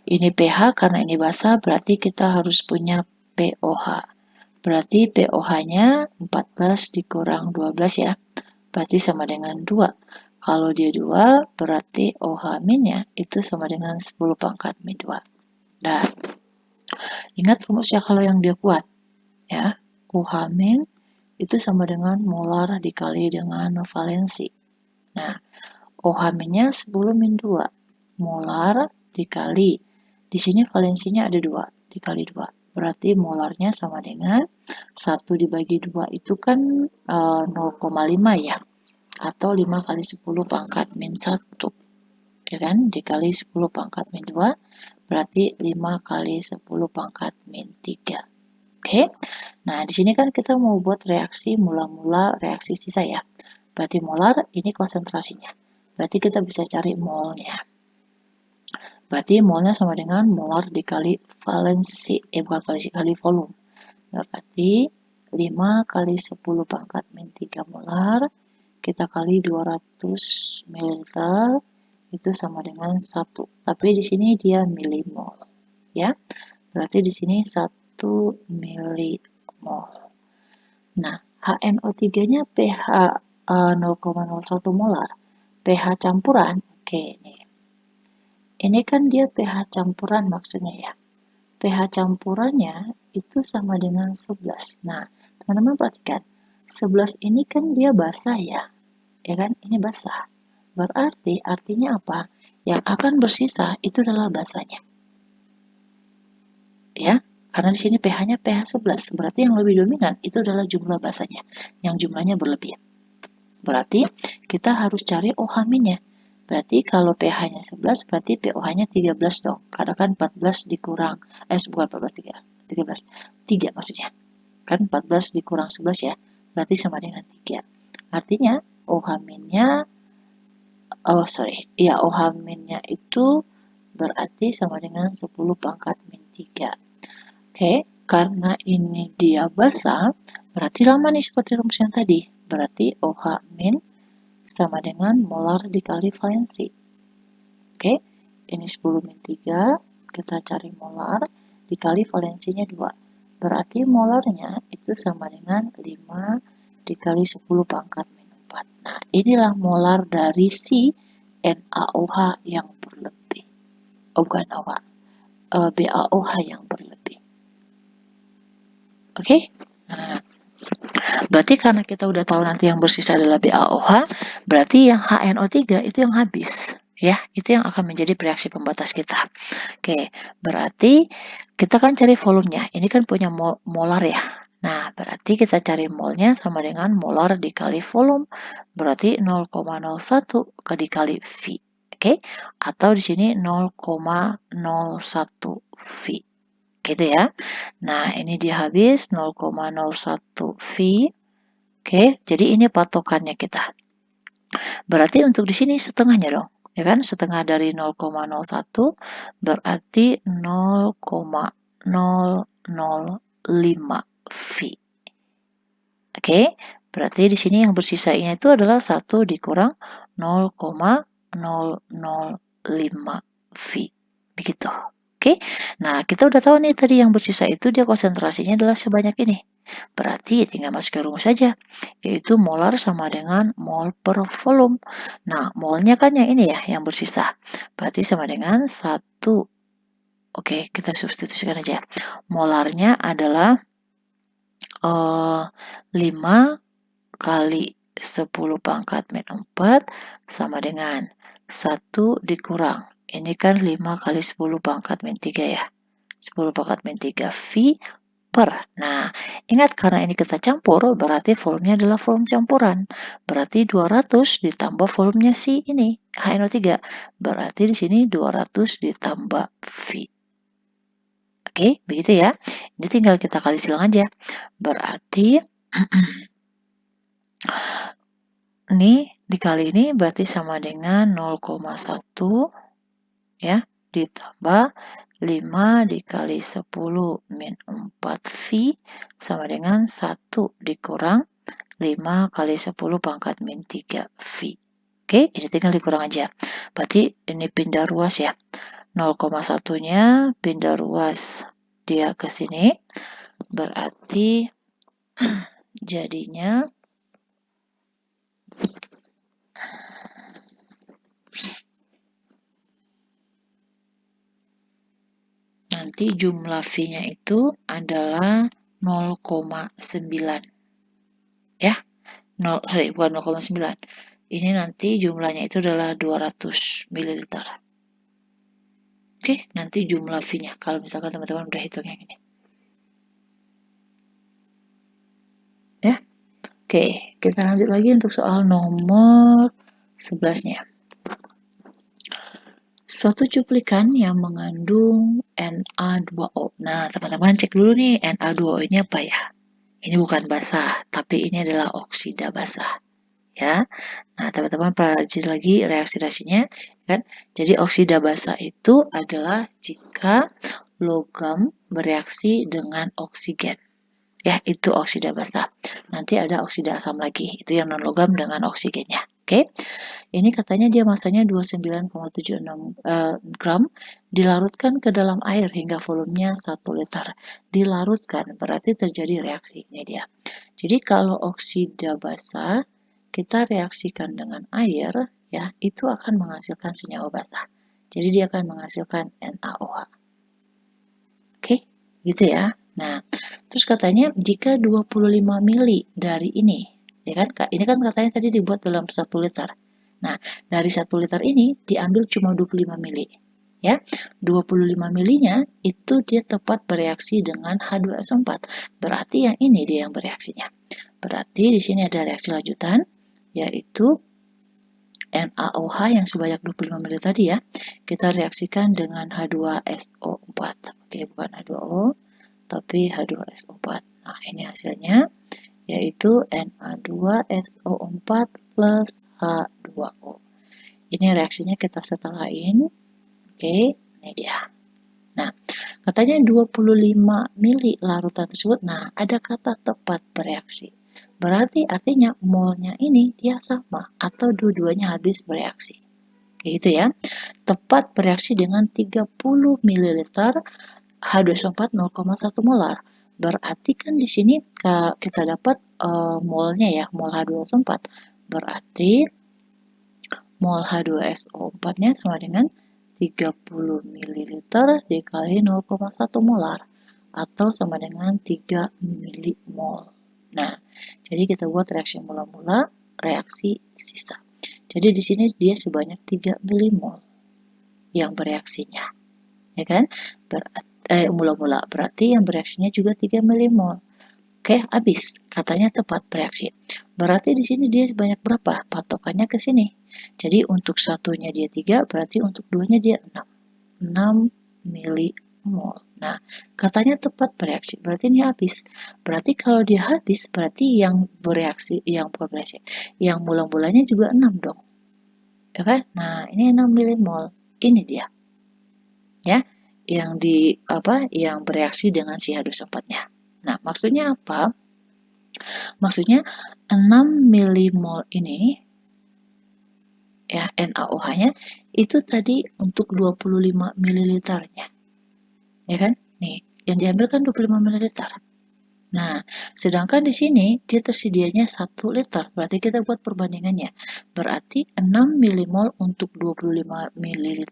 Speaker 1: Ini pH, karena ini basa berarti kita harus punya pOH. Berarti pOH-nya 14 dikurang 12 ya. Berarti sama dengan 2. Kalau dia 2, berarti OH-nya itu sama dengan 10 pangkat min 2. Nah, ingat rumusnya kalau yang dia kuat ya. OH- itu sama dengan molar dikali dengan valensi. Nah, OH-nya 10 min 2. Molar dikali. Di sini valensinya ada 2. Dikali 2. Berarti molarnya sama dengan 1 dibagi 2 itu kan 0,5 ya. Atau 5 kali 10 pangkat min 1. Ya kan? Dikali 10 pangkat min 2. Berarti 5 kali 10 pangkat min 3. Oke? Nah, di sini kan kita mau buat reaksi mula-mula reaksi sisa ya. Berarti molar ini konsentrasinya. Berarti kita bisa cari molnya. Berarti molnya sama dengan molar dikali valensi, bukan valensi, kali volume. Berarti 5 kali 10 pangkat min 3 molar, kita kali 200 ml, itu sama dengan 1. Tapi di sini dia milimol. Ya, berarti di sini 1 milimol. Nah, HNO3-nya pH 0,01 molar. pH campuran, oke nih. Ini kan dia pH campuran maksudnya ya. pH campurannya itu sama dengan 11. Nah, teman-teman perhatikan. 11 ini kan dia basah ya. Ya kan? Ini basah. Berarti artinya apa? Yang akan bersisa itu adalah basahnya. Ya, karena di sini pH-nya pH 11. Berarti yang lebih dominan itu adalah jumlah basahnya. Yang jumlahnya berlebih. Berarti kita harus cari OH-nya. Berarti kalau pH-nya 11, berarti pOH-nya 13 dong. Karena kan 14 dikurang, bukan 14, 13. 3 maksudnya. Kan 14 dikurang 11 ya. Berarti sama dengan 3. Artinya OH-nya, OH-nya itu berarti sama dengan 10 pangkat min 3. Oke, karena ini dia basah, berarti lama nih seperti rumus yang tadi. Berarti OH- sama dengan molar dikali valensi. Oke, ini 10 min 3, kita cari molar, dikali valensinya 2. Berarti molarnya itu sama dengan 5 dikali 10 pangkat min 4. Nah, inilah molar dari si NaOH yang berlebih. Bukan OH, BaOH yang berlebih. Oke? Nah, berarti karena kita udah tahu nanti yang bersisa adalah BaOH, berarti yang HNO3 itu yang habis. Ya, itu yang akan menjadi reaksi pembatas kita. Oke, berarti kita kan cari volumenya. Ini kan punya molar ya. Nah, berarti kita cari molnya sama dengan molar dikali volume. Berarti 0,01 dikali V. Oke, atau di sini 0,01 V. Gitu ya. Nah, ini dia habis 0,01 V. Oke, jadi ini patokannya kita. Berarti untuk di sini setengahnya dong. Ya kan? Setengah dari 0,01 berarti 0,005 V. Oke, berarti di sini yang bersisanya itu adalah 1 dikurang 0,005 V. Begitu. Oke, nah kita udah tahu nih tadi yang bersisa itu dia konsentrasinya adalah sebanyak ini. Berarti tinggal masukkan rumus saja, yaitu molar sama dengan mol per volume. Nah, molnya kan yang ini ya, yang bersisa. Berarti sama dengan 1. Oke, kita substitusikan aja. Molarnya adalah 5 kali 10 pangkat min 4 sama dengan 1 dikurang. Ini kan 5 kali 10 pangkat min 3 ya. 10 pangkat min 3 V per. Nah, ingat karena ini kita campur, berarti volumenya adalah volume campuran. Berarti 200 ditambah volumenya si ini, HNO3. Berarti di sini 200 ditambah V. Oke, begitu ya. Ini tinggal kita kali silang aja. Berarti ini dikali ini berarti sama dengan 0,1 ya, ditambah 5 dikali 10 min 4V sama dengan 1 dikurang 5 kali 10 pangkat min 3V. Oke, ini tinggal dikurang aja. Berarti ini pindah ruas ya. 0,1-nya pindah ruas dia ke sini. Berarti jadinya nanti jumlah V-nya itu adalah 0,9. Ya. Bukan 0,9. Ini nanti jumlahnya itu adalah 200 ml. Oke, nanti jumlah V-nya. Kalau misalkan teman-teman udah hitung yang ini. Ya. Oke, kita lanjut lagi untuk soal nomor 11-nya. Suatu cuplikan yang mengandung Na2O. Nah, teman-teman cek dulu nih Na2O ini apa ya? Ini bukan basa, tapi ini adalah oksida basa. Ya. Nah, teman-teman pelajari lagi reaksi-reaksinya kan. Jadi oksida basa itu adalah jika logam bereaksi dengan oksigen. Ya, itu oksida basa. Nanti ada oksida asam lagi, itu yang non logam dengan oksigennya. Oke. Ini katanya dia masanya 29,76 gram, dilarutkan ke dalam air hingga volumenya 1 liter. Dilarutkan berarti terjadi reaksi. Ini dia. Jadi kalau oksida basa kita reaksikan dengan air, ya, itu akan menghasilkan senyawa basa. Jadi dia akan menghasilkan NaOH. Oke, gitu ya. Nah, terus katanya jika 25 mili dari ini, ya kan? Ini kan katanya tadi dibuat dalam 1 liter. Nah, dari 1 liter ini diambil cuma 25 mili. Ya, 25 milinya itu dia tepat bereaksi dengan H2SO4. Berarti yang ini dia yang bereaksinya. Berarti di sini ada reaksi lanjutan, yaitu NaOH yang sebanyak 25 ml tadi ya, kita reaksikan dengan H2SO4. Oke, bukan H2O, tapi H2SO4. Nah, ini hasilnya, yaitu Na2SO4 plus H2O. Ini reaksinya kita setelahin. Oke, ini dia. Nah, katanya 25 mili larutan tersebut, nah ada kata tepat bereaksi. Berarti artinya molnya ini dia sama atau dua-duanya habis bereaksi. Kayak gitu ya. Tepat bereaksi dengan 30 ml H2SO4 0,1 molar. Berarti kan di sini kita dapat molnya ya, mol H2SO4. Berarti mol H2SO4-nya sama dengan 30 ml dikali 0,1 molar atau sama dengan 3 milimol. Nah, jadi kita buat reaksi mula-mula, reaksi sisa. Jadi di sini dia sebanyak 3 milimol yang bereaksinya. Ya kan? Mula-mula berarti yang bereaksinya juga 3 milimol. Oke, habis. Katanya tepat bereaksi. Berarti di sini dia sebanyak berapa? Patokannya ke sini. Jadi untuk satunya dia 3, berarti untuk duanya dia 6. 6 milimol. Nah, katanya tepat bereaksi, berarti ini habis. Berarti kalau dia habis, berarti yang bereaksi, yang bukan bereaksi, yang mula-mulanya juga 6 dong. Ya kan? Nah, ini 6 milimol. Ini dia. Ya, yang yang bereaksi dengan si H2SO4-nya. Nah, maksudnya apa? Maksudnya 6 milimol ini ya NaOH-nya itu tadi untuk 25 ml-nya. Ya kan? Nih, yang diambil kan 25 ml. Nah, sedangkan di sini dia tersedianya 1 liter. Berarti kita buat perbandingannya. Berarti 6 milimol untuk 25 ml.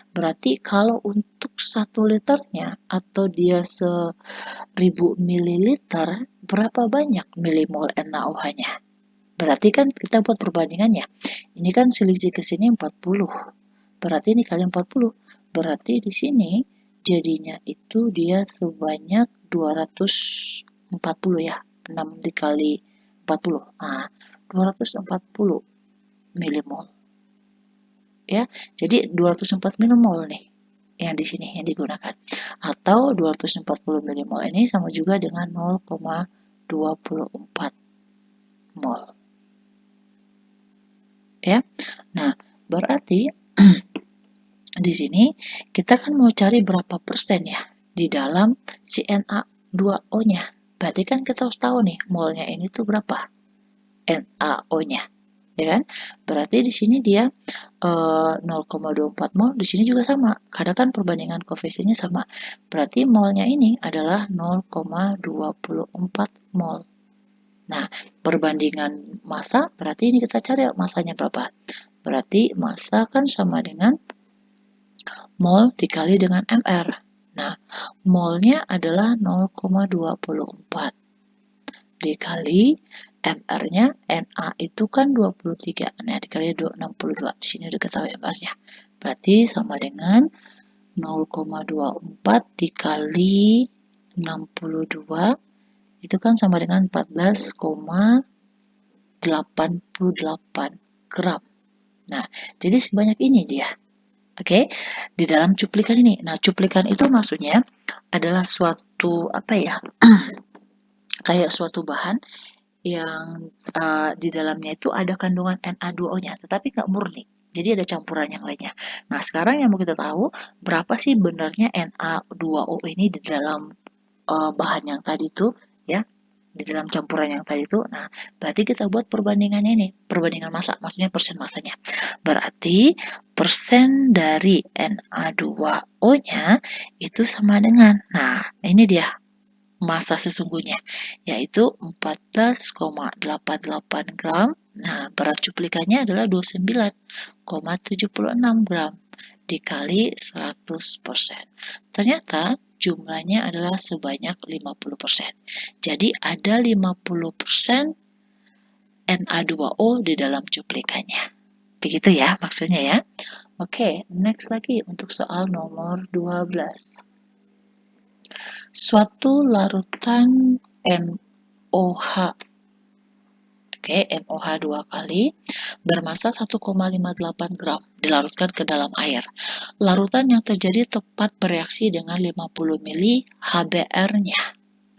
Speaker 1: Berarti kalau untuk 1 liternya atau dia 1000 ml, berapa banyak milimol NaOH-nya? Berarti kan kita buat perbandingannya. Ini kan selisih ke sini 40. Berarti ini kali 40. Berarti di sini jadinya itu dia sebanyak 240 ya. 6 dikali 40. Nah, 240 milimol. Ya, jadi 204 milimol nih yang di sini yang digunakan. Atau 240 milimol ini sama juga dengan 0,24 mol. Ya. Nah, berarti di sini kita kan mau cari berapa persen ya di dalam si Na2O-nya. Berarti kan kita harus tahu nih molnya ini tuh berapa NaO-nya, ya kan? Berarti di sini dia 0,24 mol, di sini juga sama. Karena kan perbandingan koefisiennya sama. Berarti molnya ini adalah 0,24 mol. Nah, perbandingan massa berarti ini kita cari massanya berapa. Berarti massa kan sama dengan mol dikali dengan mr. Nah, molnya adalah 0,24 dikali mr-nya, Na itu kan 23, nah dikali 62, di sini udah ketahui mr-nya. Berarti sama dengan 0,24 dikali 62, itu kan sama dengan 14,88 gram. Nah, jadi sebanyak ini dia. Oke, di dalam cuplikan ini. Nah, cuplikan itu maksudnya adalah suatu apa ya? Kayak suatu bahan yang di dalamnya itu ada kandungan Na2O-nya, tetapi nggak murni. Jadi ada campuran yang lainnya. Nah, sekarang yang mau kita tahu, berapa sih benarnya Na2O ini di dalam bahan yang tadi itu, ya, di dalam campuran yang tadi itu. Nah, berarti kita buat perbandingan ini, perbandingan massa, maksudnya persen massanya. Berarti persen dari Na2O-nya itu sama dengan, nah ini dia massa sesungguhnya, yaitu 14,88 gram. Nah, berat cuplikannya adalah 29,76 gram dikali 100%. Ternyata jumlahnya adalah sebanyak 50%. Jadi ada 50% Na2O di dalam cuplikannya. Begitu ya maksudnya ya. Oke, next lagi untuk soal nomor 12. Suatu larutan MOH, MOH 2 kali, bermassa 1,58 gram, dilarutkan ke dalam air. Larutan yang terjadi tepat bereaksi dengan 50 mili HBr-nya.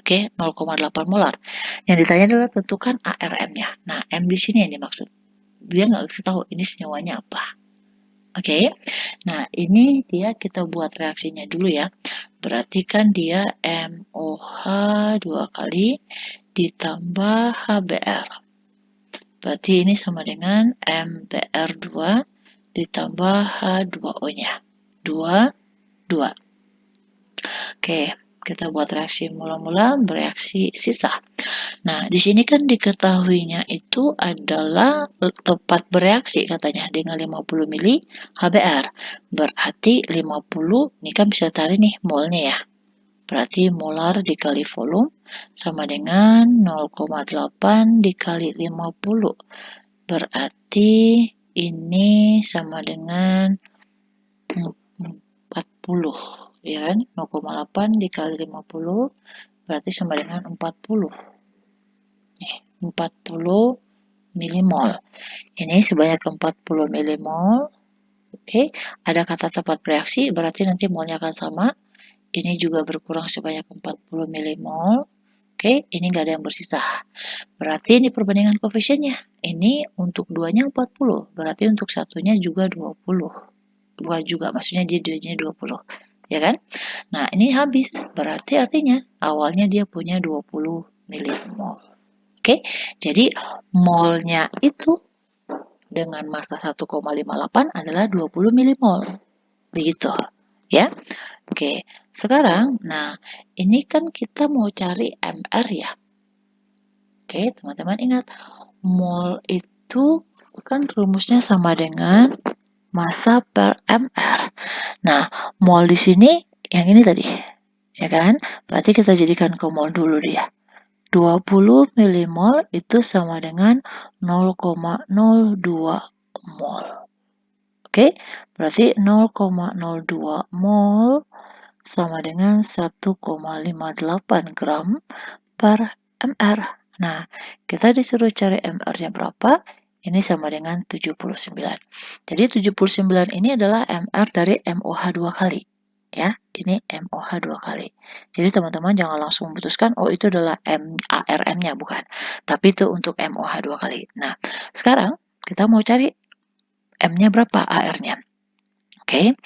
Speaker 1: 0,8 molar. Yang ditanya adalah tentukan ARM-nya. Nah, M di sini yang dimaksud. Dia nggak kasih tahu ini senyawanya apa. Nah ini dia kita buat reaksinya dulu ya. Berarti kan dia MOH 2 kali ditambah HBr. Berarti ini sama dengan MBr2 ditambah H2O-nya. 2. Kita buat reaksi mula-mula, bereaksi sisa. Nah, di sini kan diketahuinya itu adalah tepat bereaksi katanya dengan 50 mili HBr. Berarti 50, ini kan bisa tarik nih molnya ya. Berarti molar dikali volume sama dengan 0,8 dikali 50. Berarti ini sama dengan 40, ya kan? 0,8 dikali 50 berarti sama dengan 40. 40 milimol. Ini sebanyak 40 milimol. Ada kata tepat bereaksi, berarti nanti molnya akan sama. Ini juga berkurang sebanyak 40 milimol. Ini nggak ada yang bersisa. Berarti ini perbandingan koefisiennya. Ini untuk duanya 40, berarti untuk satunya juga 20. Dua juga, maksudnya dia duanya 20. Ya kan? Nah, ini habis. Berarti artinya awalnya dia punya 20 milimol. Jadi molnya itu dengan massa 1,58 adalah 20 milimol. Begitu, ya. Sekarang, nah ini kan kita mau cari MR ya. Teman-teman ingat, mol itu kan rumusnya sama dengan massa per MR. Nah, mol di sini yang ini tadi, ya kan? Berarti kita jadikan ke mol dulu dia. 20 milimol itu sama dengan 0,02 mol. Berarti 0,02 mol sama dengan 1,58 gram per mr. Nah, kita disuruh cari mr-nya berapa? Ini sama dengan 79. Jadi 79 ini adalah mr dari MOH 2 kali. Ya, ini MOH 2 kali. Jadi teman-teman jangan langsung memutuskan, oh itu adalah ARM-nya, bukan. Tapi itu untuk MOH 2 kali. Nah, sekarang kita mau cari M-nya berapa, AR-nya. Oke,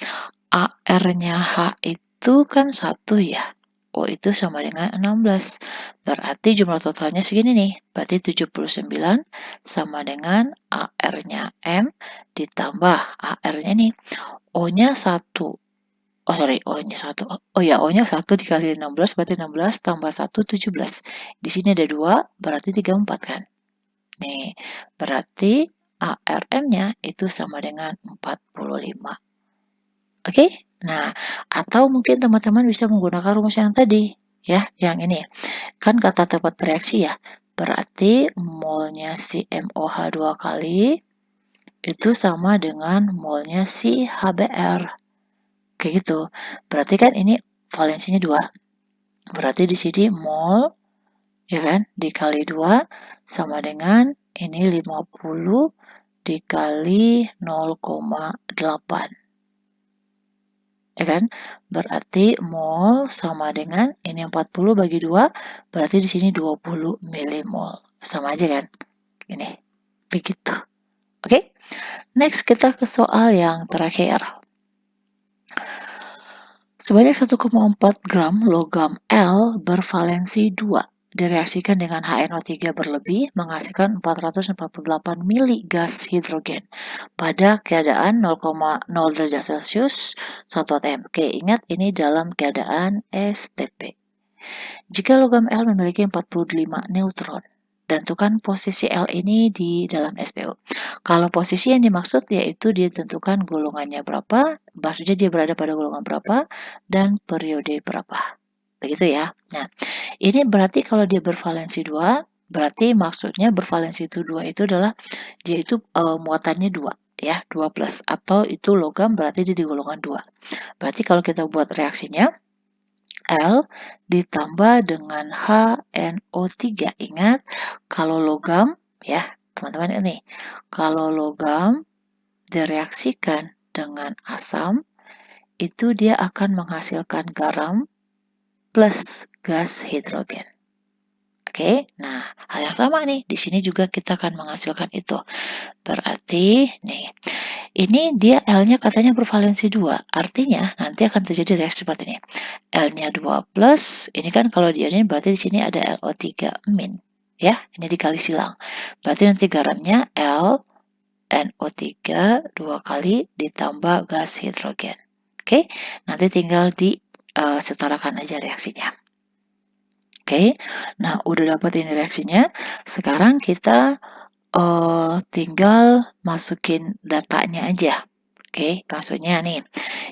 Speaker 1: AR-nya H itu kan 1 ya. O itu sama dengan 16. Berarti jumlah totalnya segini nih. Berarti 79 sama dengan AR-nya M ditambah AR-nya nih. O-nya 1. Oh sorry, O-nya 1. Oh ya, O-nya 1 dikali 16 berarti 16 tambah 1, 17. Di sini ada 2, berarti 34 kan? Nih, berarti ARM-nya itu sama dengan 45. Oke? Nah, atau mungkin teman-teman bisa menggunakan rumus yang tadi, ya, yang ini. Kan kata tempat reaksi ya. Berarti molnya si MOH 2 kali itu sama dengan molnya si HBr. Kayak gitu. Berarti kan ini valensinya 2. Berarti di sini mol, ya kan, dikali 2 sama dengan ini 50 dikali 0,8. Ya kan? Berarti mol sama dengan ini 40 bagi 2, berarti di sini 20 milimol. Sama aja kan? Ini. Begitu. Oke? Next kita ke soal yang terakhir. Sebanyak 1,4 gram logam L bervalensi 2 direaksikan dengan HNO3 berlebih menghasilkan 448 mili gas hidrogen pada keadaan 0,0 derajat Celcius 1 atm. Oke, ingat ini dalam keadaan STP. Jika logam L memiliki 45 neutron, tentukan posisi L ini di dalam SPO. Kalau posisi yang dimaksud yaitu ditentukan golongannya berapa, maksudnya dia berada pada golongan berapa, dan periode berapa. Begitu ya. Nah, ini berarti kalau dia bervalensi 2, berarti maksudnya bervalensi itu 2 itu adalah dia itu muatannya 2 ya, 2 plus atau itu logam berarti dia di golongan 2. Berarti kalau kita buat reaksinya L ditambah dengan HNO3. Ingat, kalau logam ya, teman-teman ini, kalau logam direaksikan dengan asam, itu dia akan menghasilkan garam plus gas hidrogen. Oke, nah hal yang sama nih, di sini juga kita akan menghasilkan itu. Berarti nih, ini dia L-nya katanya bervalensi 2, artinya nanti akan terjadi reaksi seperti ini. L-nya 2 plus, ini kan kalau dianin berarti di sini ada LO3 min. Ya, ini dikali silang. Berarti nanti garamnya L NO3 2 kali ditambah gas hidrogen. Oke, nanti tinggal disetarakan aja reaksinya. Oke, nah udah dapat ini reaksinya. Sekarang kita tinggal masukin datanya aja. Oke, maksudnya nih,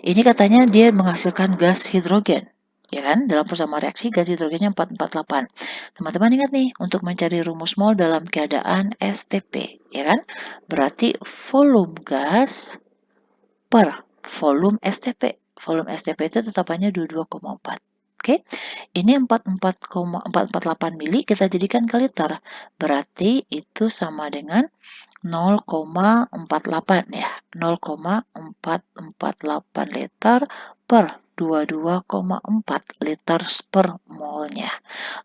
Speaker 1: ini katanya dia menghasilkan gas hidrogen, ya kan? Dalam persamaan reaksi gas hidrogennya 448. Teman-teman ingat nih, untuk mencari rumus mol dalam keadaan STP, ya kan? Berarti volume gas per volume STP. Volume STP itu tetapannya 22,4. Oke, ini 44,448 mili kita jadikan ke liter. Berarti itu sama dengan 0,48 ya, 0,448 liter per 22,4 liter per molnya.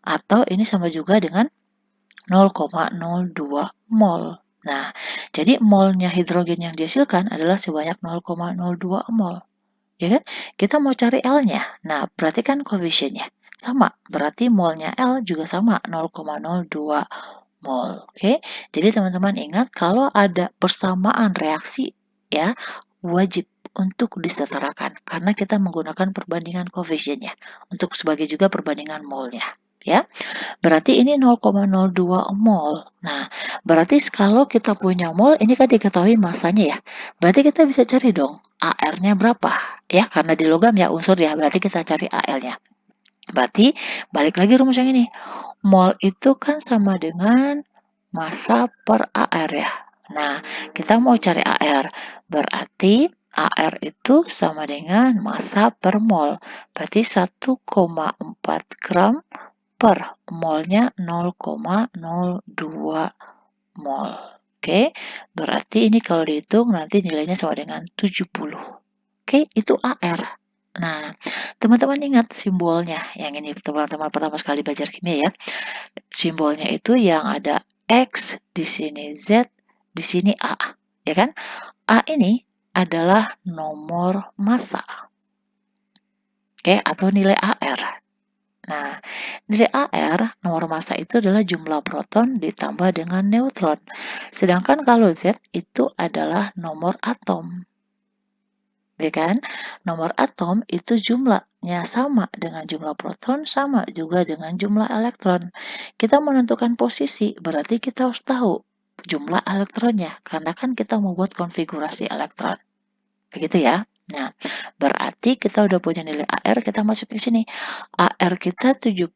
Speaker 1: Atau ini sama juga dengan 0,02 mol. Nah, jadi molnya hidrogen yang dihasilkan adalah sebanyak 0,02 mol. Ya kan? Kita mau cari L-nya. Nah, berarti kan koefisiennya sama. Berarti molnya L juga sama 0,02 mol. Oke. Jadi teman-teman ingat kalau ada persamaan reaksi ya, wajib untuk disetarakan karena kita menggunakan perbandingan koefisiennya untuk sebagai juga perbandingan molnya ya. Berarti ini 0,02 mol. Nah, berarti kalau kita punya mol, ini kan diketahui masanya ya. Berarti kita bisa cari dong AR-nya berapa ya, karena di logam ya unsur ya, berarti kita cari AL-nya. Berarti balik lagi rumus yang ini. Mol itu kan sama dengan massa per AR ya. Nah, kita mau cari AR. Berarti AR itu sama dengan massa per mol. Berarti 1,4 gram per molnya 0,02 mol. Oke, berarti ini kalau dihitung nanti nilainya sama dengan 70. Oke, itu AR. Nah, teman-teman ingat simbolnya. Yang ini teman-teman pertama sekali belajar kimia ya. Simbolnya itu yang ada X, di sini Z, di sini A. Ya kan? A ini adalah nomor massa, oke, atau nilai AR. Nah, nilai AR, nomor massa itu adalah jumlah proton ditambah dengan neutron. Sedangkan kalau Z itu adalah nomor atom. Ya kan? Nomor atom itu jumlahnya sama dengan jumlah proton, sama juga dengan jumlah elektron. Kita menentukan posisi, berarti kita harus tahu jumlah elektronnya, karena kan kita mau buat konfigurasi elektron. Begitu ya. Nah, berarti kita udah punya nilai AR, kita masuk ke sini. AR kita 70.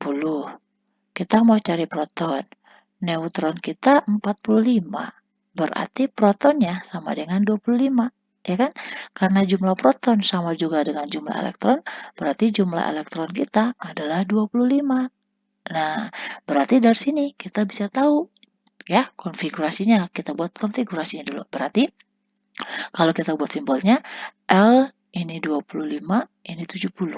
Speaker 1: Kita mau cari proton. Neutron kita 45. Berarti protonnya sama dengan 25. Ya kan? Karena jumlah proton sama juga dengan jumlah elektron, berarti jumlah elektron kita adalah 25. Nah, berarti dari sini kita bisa tahu ya konfigurasinya. Kita buat konfigurasinya dulu. Berarti kalau kita buat simbolnya L ini 25, ini 70.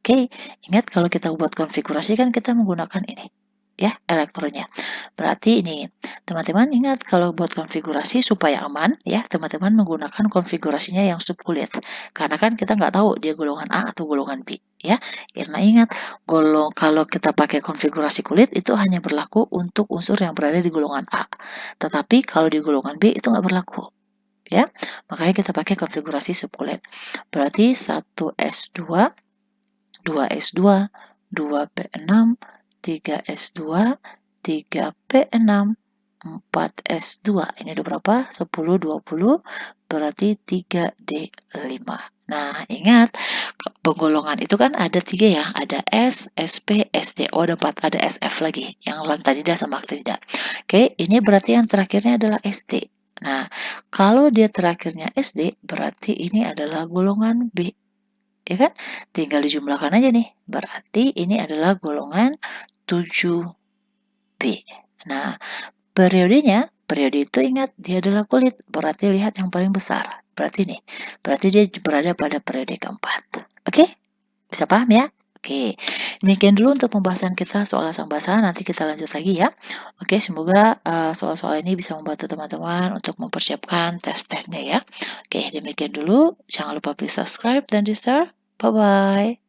Speaker 1: Oke, ingat kalau kita buat konfigurasi kan kita menggunakan ini ya elektronnya. Berarti ini teman-teman ingat kalau buat konfigurasi supaya aman ya teman-teman menggunakan konfigurasinya yang subkulit karena kan kita nggak tahu dia golongan A atau golongan B ya. Karena ingat kalau kita pakai konfigurasi kulit itu hanya berlaku untuk unsur yang berada di golongan A, tetapi kalau di golongan B itu nggak berlaku ya. Makanya kita pakai konfigurasi subkulit. Berarti 1S2, 2S2, 2P6, 3S2, 3P6, 4S2. Ini udah berapa? 10, 20, berarti 3D5. Nah, ingat, penggolongan itu kan ada 3 ya. Ada S, SP, SD. Oh, ada 4. Ada SF lagi. Yang lantadida sama aktida. Oke, ini berarti yang terakhirnya adalah SD. Nah, kalau dia terakhirnya SD, berarti ini adalah golongan B. Ya kan? Tinggal dijumlahkan aja nih. Berarti ini adalah golongan 7B. Nah, periode itu ingat dia adalah kulit. Berarti lihat yang paling besar. Berarti nih. Berarti dia berada pada periode keempat. Oke? Bisa paham ya? Oke. Demikian dulu untuk pembahasan kita soal asam basa. Nanti kita lanjut lagi ya. Oke, semoga soal-soal ini bisa membantu teman-teman untuk mempersiapkan tes-tesnya ya. Oke, demikian dulu. Jangan lupa please subscribe dan di share. Bye-bye.